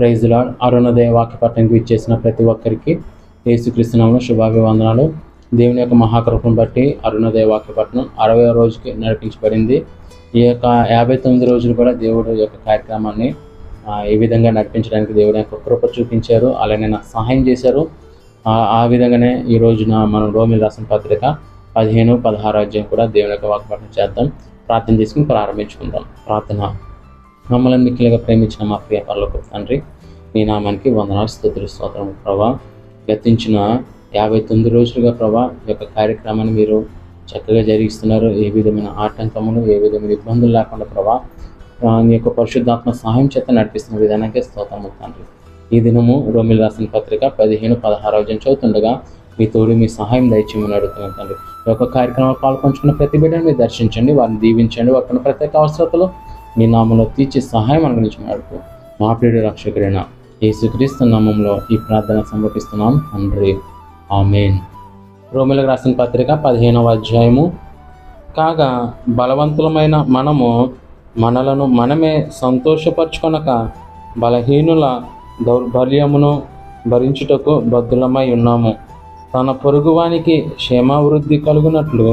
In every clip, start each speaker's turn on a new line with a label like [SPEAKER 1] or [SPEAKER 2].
[SPEAKER 1] Praise lord. Arunodaya వాక్య పట్టణానికి ఇచ్చేసిన ప్రతి ఒక్కరికి యేసుక్రీస్తు నామములో శుభాభివందనాలు. దేవుని యొక్క మహాకృపను బట్టి అరుణోదయ వాక్య పట్టణం 60వ రోజుకి నడిపించబడింది. ఈ యొక్క 59 రోజులు కూడా దేవుడు యొక్క కార్యక్రమాన్ని ఈ విధంగా నడిపించడానికి దేవుడి యొక్క కృప చూపించారు, అలానే నాకు సహాయం చేశారు. ఆ విధంగానే ఈ రోజున మనం రోమిల్ రాసిన పత్రిక 15, 16 అధ్యాయం కూడా దేవుని యొక్క వాక్య పట్టణం చేద్దాం. ప్రార్థన చేసుకుని ప్రారంభించుకుందాం. ప్రార్థన. మమ్మల్ని మిక్కిలిగా ప్రేమించిన మా ప్రియ పరలోకపు తండ్రి, మీ నామానికి వందనాలు, స్తుతులు, స్తోత్రం ప్రభా. గతించిన 59 రోజులుగా ప్రభా ఈ యొక్క కార్యక్రమాన్ని మీరు చక్కగా జరిగిస్తున్నారు. ఏ విధమైన ఆటంకములు, ఏ విధమైన ఇబ్బందులు లేకుండా ప్రభా మీ యొక్క పరిశుద్ధాత్మ సహాయం చేత నడిపిస్తున్న విధానానికి స్తోత్రము తండ్రి. ఈ దినము రోమిల్ రాసిన పత్రిక 15, 16 అధ్యాయం చదువుతుండగా మీ తోడు మీ సహాయం దయచేయమని అడుగుతున్నాను తండ్రి. ఈ యొక్క కార్యక్రమంలో పాల్పంచుకున్న ప్రతి బిడ్డను మీరు దర్శించండి, వారిని దీవించండి. వాటిని ప్రత్యేక అవసరతలు మీ నామంలో తీర్చి సహాయం అనుగ్రహించమని అడుగు మా ప్రియుడి రక్షకుడైన యేసుక్రీస్తు నామంలో ఈ ప్రార్థన సమర్పిస్తున్నాం తండ్రి, ఆమేన్. రోమిలకు రాసిన పత్రిక 15వ అధ్యాయము. కాగా బలవంతులమైన మనము మనలను మనమే సంతోషపరచుకొనక బలహీనుల దౌర్బల్యమును భరించుటకు బద్ధులమై ఉన్నాము. తన పొరుగువానికి క్షేమావృద్ధి కలుగునట్లు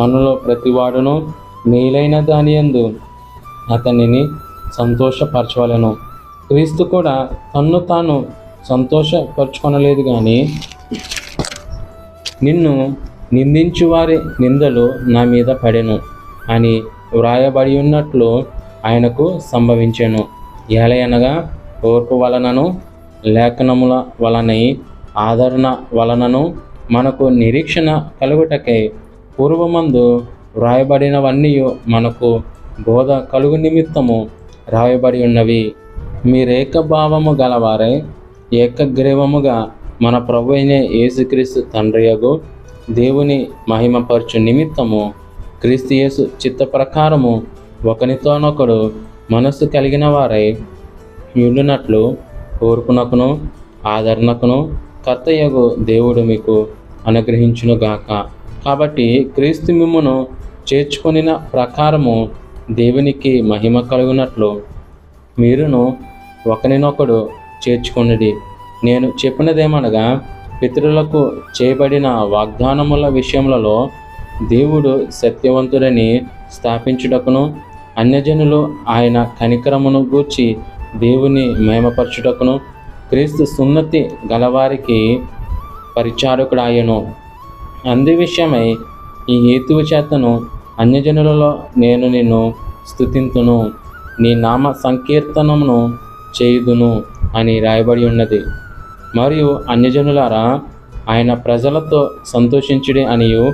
[SPEAKER 1] మనలో ప్రతివాడును మేలైన దాని యందు అతనిని సంతోషపరచవలెను. క్రీస్తు కూడా తన్ను తాను సంతోషపరచుకొనలేదు, కానీ నిన్ను నిందించు వారి నిందలు నా మీద పడెను అని వ్రాయబడి ఉన్నట్లు ఆయనకు సంభవించెను. ఏలయనగా ఓర్పు వలనను లేఖనముల వలనై ఆదరణ వలనను మనకు నిరీక్షణ కలుగుటకై పూర్వమందు వ్రాయబడినవన్నీ మనకు బోధ కలుగు నిమిత్తము రాయబడి ఉన్నవి. మీరేకభావము గలవారై ఏకగ్రీవముగా మన ప్రభు అయిన యేసుక్రీస్తు తండ్రియగు దేవుని మహిమపరచు నిమిత్తము క్రీస్తు యేసు చిత్త ప్రకారము ఒకనితోనొకడు మనస్సు కలిగిన వారై ఉండునట్లు ఓర్పునకును ఆదరణకును కర్తయగు దేవుడు మీకు అనుగ్రహించునుగాక. కాబట్టి క్రీస్తు మిమ్మును చేర్చుకొనిన ప్రకారము దేవునికి మహిమ కలుగునట్లు మీరును ఒకరినొకడు చేర్చుకొనిడి. నేను చెప్పినదేమనగా, పితరులకు చేయబడిన వాగ్దానముల విషయములలో దేవుడు సత్యవంతుడని స్థాపించుటకును, అన్యజనులు ఆయన కనికరమును గూర్చి దేవుని మహిమపరచుటకును క్రీస్తు సున్నతి గలవారికి పరిచారకుడాయను. అందు విషయమై ఈ హేతువు చేతను అన్యజనులలో నేను నిన్ను స్తుతింతును, నీ నామ సంకీర్తనమును చేయుదును అని రాయబడి ఉన్నది. మరియు అన్యజనులారా ఆయన ప్రజలతో సంతోషించుడి అనియు,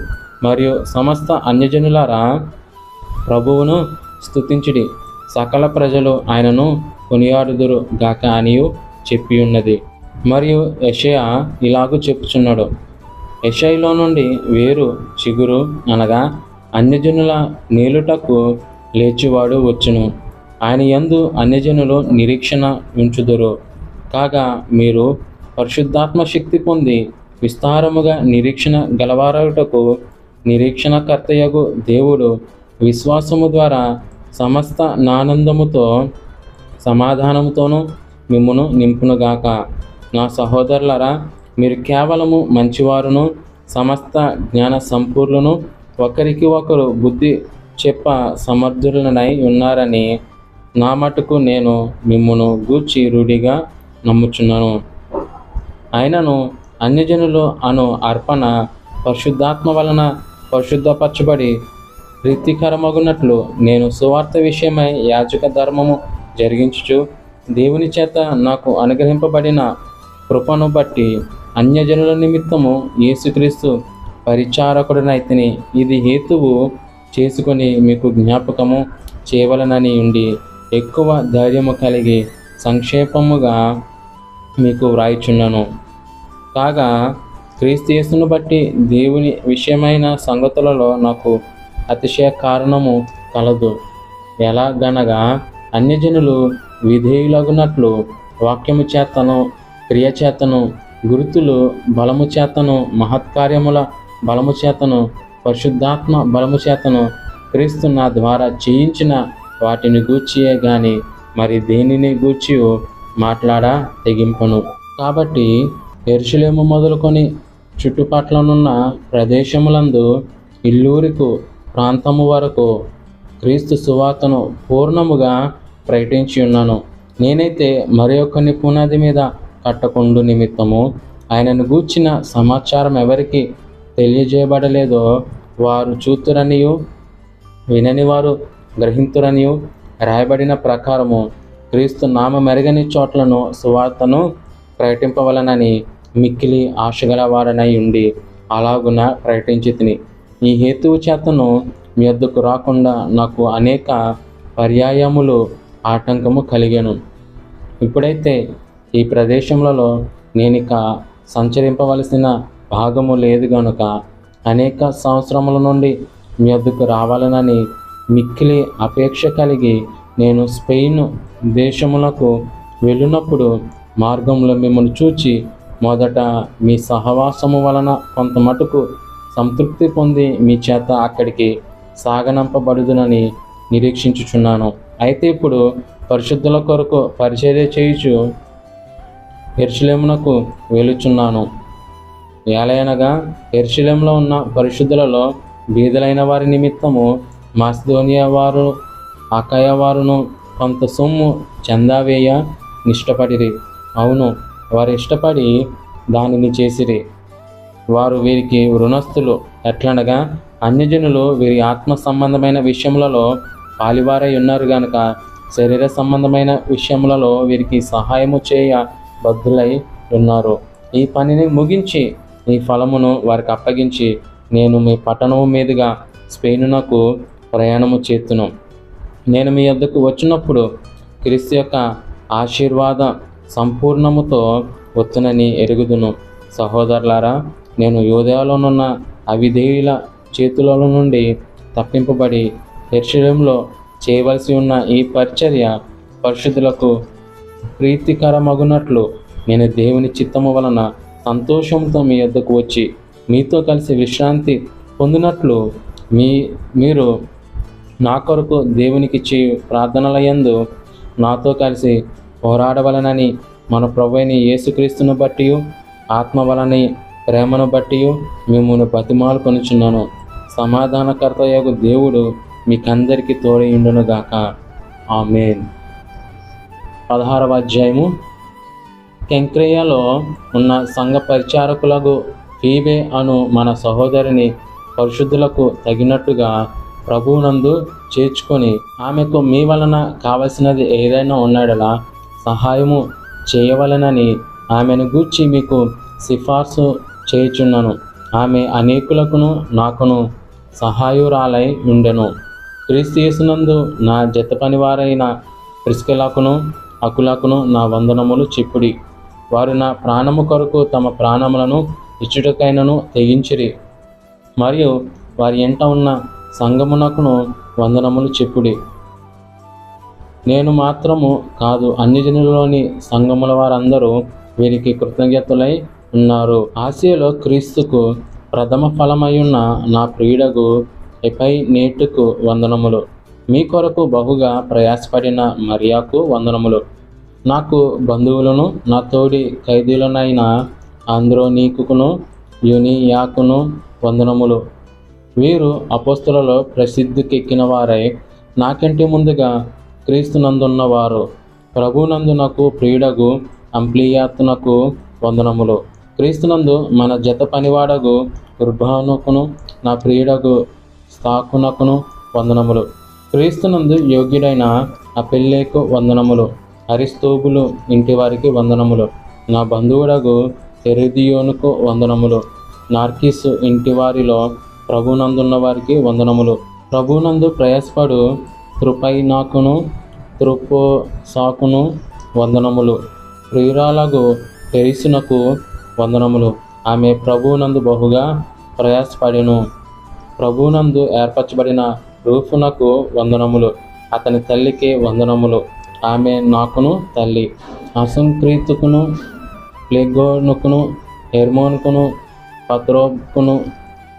[SPEAKER 1] మరియు సమస్త అన్యజనులారా ప్రభువును స్తుతించుడి, సకల ప్రజలు ఆయనను కొనియాడుదురు గాక అనియు చెప్పి ఉన్నది. మరియు యెషయా ఇలాగూ చెప్పుచున్నాడు, యెషయిలో నుండి వేరు చిగురు అనగా అన్యజనుల నేలుటకు లేచివాడు వచ్చును, ఆయన యందు అన్యజనులు నిరీక్షణ ఉంచుదురు. కాగా మీరు పరిశుద్ధాత్మ శక్తి పొంది విస్తారముగా నిరీక్షణ గలవారయుటకు నిరీక్షణకర్తయగు దేవుడు విశ్వాసము ద్వారా సమస్త నానందముతో సమాధానముతోనూ మిమ్మును నింపునుగాక. నా సహోదరులరా, మీరు కేవలము మంచివారును సమస్త జ్ఞాన సంపూర్ణులను ఒకరికి ఒకరు బుద్ధి చెప్ప సమర్థులనై ఉన్నారని నా మటుకు నేను మిమ్మును గూర్చి రూఢిగా నమ్ముచున్నాను. అయినను అన్యజనులు అను అర్పణ పరిశుద్ధాత్మ వలన పరిశుద్ధపరచబడి ప్రీతికరమగునట్లు నేను సువార్త విషయమై యాజక ధర్మము జరిగించుచు దేవుని చేత నాకు అనుగ్రహింపబడిన కృపను బట్టి అన్యజనుల నిమిత్తము యేసుక్రీస్తు పరిచారకుడనైతిని. ఇది హేతువు చేసుకొని మీకు జ్ఞాపకము చేయవలనని ఉండి ఎక్కువ ధైర్యము కలిగి సంక్షేపముగా మీకు వ్రాయిచున్నాను. కాగా క్రీస్తు యేసును బట్టి దేవుని విషయమైన సంగతులలో నాకు అతిశయ కారణము కలదు. ఎలాగనగా అన్యజనులు విధేయులగునట్లు వాక్యము చేతను, క్రియ చేతను, గుర్తులు బలము చేతను, మహత్కార్యముల బలము చేతను, పరిశుద్ధాత్మ బలము చేతను క్రీస్తు నా ద్వారా చేయించిన వాటిని గూర్చియే గాని మరి దేనిని గూర్చి మాట్లాడ తెగింపును. కాబట్టి యెరూషలేము మొదలుకొని చుట్టుపట్లనున్న ప్రదేశములందు ఇల్లూరికు ప్రాంతము వరకు క్రీస్తు సువార్తను పూర్ణముగా ప్రకటించి ఉన్నాను. నేనైతే మరి ఒక్కని పునాది మీద కట్టకుండు నిమిత్తము ఆయనను గూర్చిన సమాచారం ఎవరికి తెలియజేయబడలేదో వారు చూతురనియు వినని వారు గ్రహింతురనియు రాయబడిన ప్రకారము క్రీస్తు నామ మెరుగని చోట్లను సువార్తను ప్రకటింపవలనని మిక్కిలి ఆశగల వారనై ఉండి అలాగున ప్రకటించి తిని. ఈ హేతువు చేతను మీ వద్దకు రాకుండా నాకు అనేక పర్యాయములు ఆటంకము కలిగాను. ఇప్పుడైతే ఈ ప్రదేశములలో నేనిక సంచరింపవలసిన భాగము లేదు గనుక అనేక సంవత్సరముల నుండి మీ వద్దకు రావాలనని మిక్కిలి అపేక్ష కలిగి నేను స్పెయిన్ దేశములకు వెళ్ళినప్పుడు మార్గంలో మిమ్మల్ని చూచి మొదట మీ సహవాసము వలన కొంత మటుకు సంతృప్తి పొంది మీ చేత అక్కడికి సాగనంపబడుదునని నిరీక్షించుచున్నాను. అయితే ఇప్పుడు పరిశుద్ధుల కొరకు పరిచర్య చేయుచు యెరూషలేమునకు వెలుచున్నాను. ఏలయనగా యెరూషలేములో ఉన్న పరిశుద్ధులలో బీదలైన వారి నిమిత్తము మాసిదోనియా వారు అకాయ వారును కొంత సొమ్ము చందా వేయ నిష్టపడిరి. అవును, వారు ఇష్టపడి దానిని చేసిరి. వారు వీరికి రుణస్థులు. ఎట్లనగా అన్యజనులు వీరి ఆత్మ సంబంధమైన విషయములలో పాలివారై ఉన్నారు గనుక శరీర సంబంధమైన విషయములలో వీరికి సహాయము చేయ బద్ధులై ఉన్నారు. ఈ పనిని ముగించి ఈ ఫలమును వారికి అప్పగించి నేను మీ పట్టణము మీదుగా స్పెయినునకు ప్రయాణము చేతును. నేను మీ వద్దకు వచ్చినప్పుడు క్రీస్తు యొక్క ఆశీర్వాద సంపూర్ణముతో వత్తునని ఎరుగుదును. సహోదరులారా, నేను యూదయలోనున్న అవిధేయుల చేతుల నుండి తప్పింపబడి యెరూషలేములో చేయవలసి ఉన్న ఈ పరిచర్య పరిశుద్ధులకు ప్రీతికరమగునట్లు నేను దేవుని చిత్తము వలన సంతోషంతో మీ వద్దకు వచ్చి మీతో కలిసి విశ్రాంతి పొందినట్లు మీరు నా కొరకు దేవునికి చేయు ప్రార్థనలయందు నాతో కలిసి పోరాడవలనని మన ప్రభువైన యేసుక్రీస్తును బట్టి ఆత్మ వలని ప్రేమను బట్టి మిమ్మును బతిమాలు కొనుచున్నాను. సమాధానకర్తయగు దేవుడు మీకందరికీ తోడయుండునుగాక. ఆమేన్. 16వ అధ్యాయము. కెంక్రేయలో ఉన్న సంఘ పరిచారకులకు ఫీబే అను మన సహోదరిని పరిశుద్ధులకు తగినట్టుగా ప్రభువునందు చేర్చుకొని ఆమెకు మీ వలన కావలసినది ఏదైనా ఉన్నాడలా సహాయము చేయవలనని ఆమెను గూర్చి మీకు సిఫార్సు చేయుచున్నాను. ఆమె అనేకులకును నాకును సహాయురాలై ఉండెను. క్రీస్తు యేసునందు నా జత పనివారైన ప్రిస్కిలాకును అకులాకును నా వందనములు చెప్పుడి. వారు నా ప్రాణము కొరకు తమ ప్రాణములను ఇచ్చుటకైనను తెగించిరి. మరియు వారి ఎంట ఉన్న సంగమునకును వందనములు చెప్పుడి. నేను మాత్రము కాదు, అన్ని జనులలోని సంఘముల వారందరూ వీరికి కృతజ్ఞతలై ఉన్నారు. ఆసియాలో క్రీస్తుకు ప్రథమ ఫలమయ్యున్న నా ప్రియుడగు ఎపైనేటుకు వందనములు. మీ కొరకు బహుగా ప్రయాసపడిన మరియాకు వందనములు. నాకు బంధువులను నా తోడి ఖైదీలనైన ఆంద్రోనీకును యునియాకును వందనములు. వీరు అపోస్తలులలో ప్రసిద్ధికెక్కిన వారై నాకంటే ముందుగా క్రీస్తునందున్నవారు. ప్రభునందు నాకు ప్రియుడగు అంప్లియాతునకు వందనములు. క్రీస్తునందు మన జత పనివాడగు ఉర్బానుకును నా ప్రియుడగు స్థాకునకును వందనములు. క్రీస్తునందు యోగ్యుడైన అపెల్లేకు వందనములు. అరిస్తోబులు ఇంటి వారికి వందనములు. నా బంధువుడగు హెరోదియోనుకు వందనములు. నార్కిసు ఇంటి వారిలో ప్రభునందున్న వారికి వందనములు. ప్రభునందు ప్రయాసపడు త్రుపైనాకును త్రుపోసాకును వందనములు. ప్రియురాలగు పెరిసునకు వందనములు. ఆమె ప్రభువునందు బహుగా ప్రయాసపడెను. ప్రభువునందు ఏర్పరచబడిన రూఫునకు వందనములు. అతని తల్లికి వందనములు. ఆమె నాకును తల్లి. అసంక్రీతుకును ప్లెగోనుకును హెర్మోనుకును పత్రోకును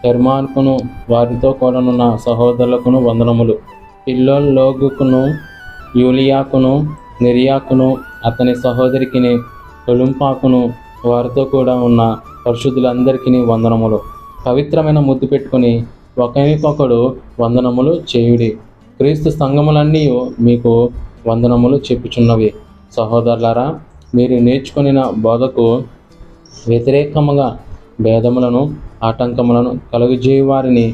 [SPEAKER 1] హెర్మానుకును వారితో కూడానున్న సహోదరులకును వందనములు. పిల్లోలోగుకును యూలియాకును నెరియాకును అతని సహోదరికిని ఒలుంపాకును వారితో కూడా ఉన్న పరిశుద్ధులందరికీ వందనములు. పవిత్రమైన ముద్దు పెట్టుకుని ఒకరికొకడు వందనములు చేయుడి. క్రీస్తు సంఘములన్నీ మీకు వందనములు చెప్పుచున్నవి. సహోదరులారా, మీరు నేర్చుకొనిన బోధకు వ్యతిరేకముగా భేదములను ఆటంకములను కలుగజేయు వారిని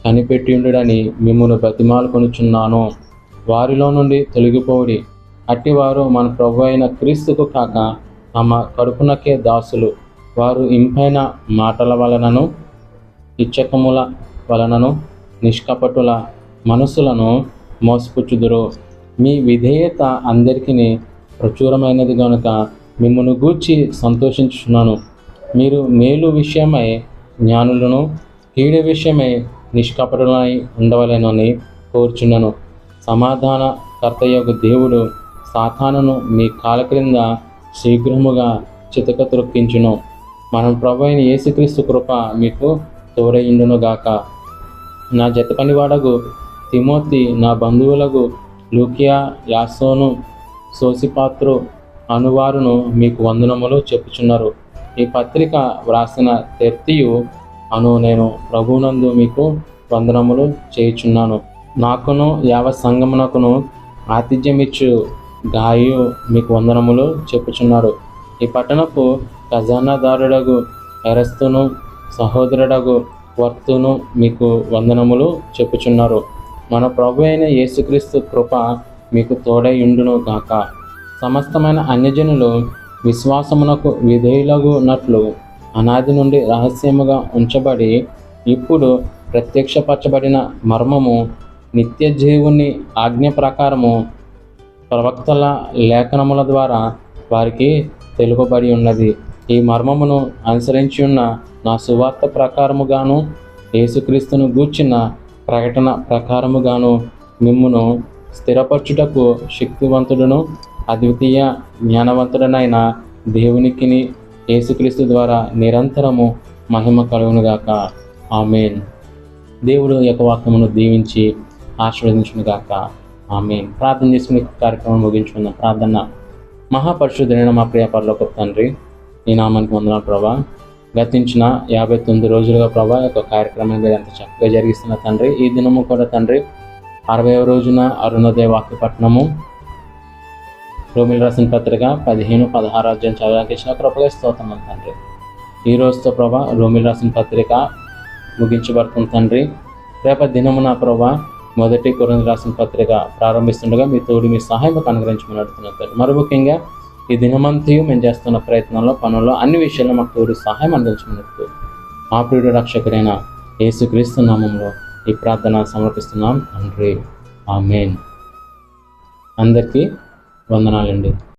[SPEAKER 1] కనిపెట్టియుండుడని మిమ్మును బతిమాలుకొనుచున్నాను. వారిలో నుండి తొలగిపోవుడి. అట్టివారు మన ప్రభు అయిన క్రీస్తుకు కాక తమ కడుపునకే దాసులు. వారు ఇంపైన మాటల వలనను ఇచ్చకముల వలనను నిష్కపటుల మనసులను మోసపుచ్చుదురు. మీ విధేయత అందరికీ ప్రచురమైనది గనుక మిమ్మును గూర్చి సంతోషించుచున్నాను. మీరు మేలు విషయమై జ్ఞానులను, కీడు విషయమై నిష్కపటులై ఉండవలెనని కోరుచున్నాను. సమాధాన కర్తయ్యకు దేవుడు సాతానును మీ కాళ్ళ క్రింద శీఘ్రముగా చితక త్రొక్కించును. మనం ప్రభు అయిన యేసుక్రీస్తు కృప మీకు తోడయుండునుగాక. నా జత పనివాడగు తిమోతి, నా బంధువులకు లూకియా, యాసోను, సోసిపాత్రు అనువారును మీకు వందనములు చెప్పుచున్నారు. ఈ పత్రిక వ్రాసిన తెర్తియు అను నేను ప్రభునందు మీకు వందనములు చేయుచున్నాను. నాకును యావ సంగమునకును ఆతిథ్యమిచ్చు గాయు మీకు వందనములు చెప్పుచున్నారు. ఈ పట్టణపు ఖజానాదారుడగు ఎరస్తును, సహోదరుడగు వర్తును మీకు వందనములు చెప్పుచున్నారు. మన ప్రభు అయిన యేసుక్రీస్తు కృప మీకు తోడయుండును గాక. సమస్తమైన అన్యజనులు విశ్వాసమునకు విధేయులగునట్లు అనాది నుండి రహస్యముగా ఉంచబడి ఇప్పుడు ప్రత్యక్షపరచబడిన మర్మము నిత్య జీవుని ఆజ్ఞ ప్రకారము ప్రవక్తల లేఖనముల ద్వారా వారికి తెలుపబడి ఉన్నది. ఈ మర్మమును అనుసరించి ఉన్న నా సువార్త ప్రకారముగాను యేసుక్రీస్తును గూర్చిన ప్రకటన ప్రకారముగాను మిమ్మును స్థిరపరచుటకు శక్తివంతుడును అద్వితీయ జ్ఞానవంతుడనైన దేవునికిని యేసుక్రీస్తు ద్వారా నిరంతరము మహిమ కలుగునుగాక. ఆమేన్. దేవుడు యొక్క వాక్యమును దీవించి ఆశీర్వదించునుగాక. ఆమేన్. ప్రార్థన చేసుకుని కార్యక్రమం ముగించుకుందాం. ప్రార్థన. మహాపరిశుద్ధుడైన మా ప్రియ పరలోకపు తండ్రి, నీ నామానికి వందనాలు ప్రభా. గతించిన 59 రోజులుగా ప్రభా యొక్క కార్యక్రమం ఎంత చక్కగా జరిగిస్తున్న తండ్రి, ఈ దినము కూడా తండ్రి 60వ రోజున అరుణోదయ వాక్య పఠనము, రోమిల్ రాసిన పత్రిక 15-16 అధ్యాయం చదవడానికి ఇచ్చిన కృపగా స్తోత్రం తండ్రి. ఈ రోజుతో ప్రభా రోమిల్ రాసిన పత్రిక ముగించబడుతుంది తండ్రి. రేపటి దినమున ప్రభా మొదటి కొరింథీ రాసిన పత్రిక ప్రారంభిస్తుండగా మీ తోడు మీ సహాయం అనుగ్రహించమని అడుగుతున్నాను తండ్రి. మరి ముఖ్యంగా ఈ దినమంతయు మేము చేస్తున్న ప్రయత్నంలో, పనుల్లో, అన్ని విషయాల్లో మాకు తోడు సహాయం అందించమని మా ప్రియుడు రక్షకుడైన యేసుక్రీస్తు నామంలో ఈ ప్రార్థన సమర్పిస్తున్నాం తండ్రి. ఆమేన్. అందరికీ వందనాలండి.